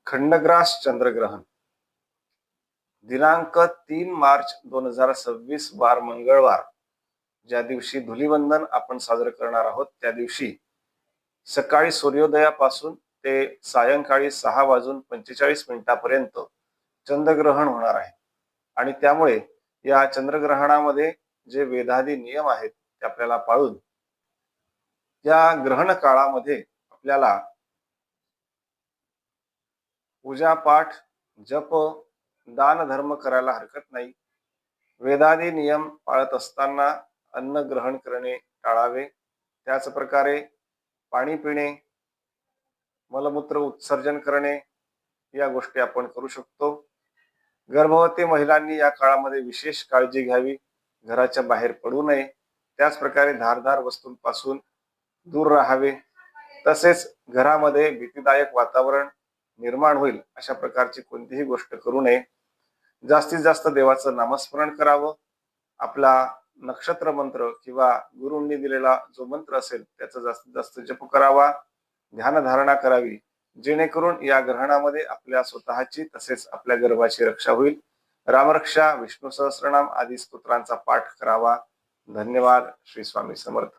खंडग्रास चंद्रग्रहण दिनांक 3 मार्च 2026 वार मंगळवार, ज्या दिवशी धुलीवंदन आपण साजरे करणार आहोत त्या दिवशी सकाळी सूर्योदयापासून ते सायंकाळी 6:45 चंद्रग्रहण होणार आहे। आणि त्यामुळे या चंद्रग्रहणामध्ये जे वेदादी नियम आहेत ते आपल्याला पाळून या ग्रहण काळामध्ये आपल्याला पूजा पाठ, जप, दान धर्म करायला हरकत नाही। वेदादी नियम पाळत असताना अन्न ग्रहण करणे टाळावे। त्याच प्रकारे पाणी पिणे, मलमूत्र उत्सर्जन करणे या गोष्टी आपण करू शकतो। गर्भवती महिलांनी या काळामध्ये विशेष काळजी घ्यावी, घराच्या बाहेर पडू नये। त्याच प्रकारे धारदार वस्तूंपासून दूर राहावे। तसेच घरामध्ये भीतीदायक वातावरण निर्माण होईल अशा प्रकारची कोणतीही गोष्ट करू नये। जास्तीत जास्त देवाचं नामस्मरण करावं। आपला नक्षत्र मंत्र किंवा गुरूंनी दिलेला जो मंत्र असेल त्याचा जास्तीत जास्त जप करावा, ध्यानधारणा करावी, जेणेकरून या ग्रहणामध्ये आपल्या स्वतःची तसेच आपल्या गर्भाची रक्षा होईल। रामरक्षा, विष्णू सहस्त्रनाम आदी स्तोत्रांचा पाठ करावा। धन्यवाद। श्री स्वामी समर्थ।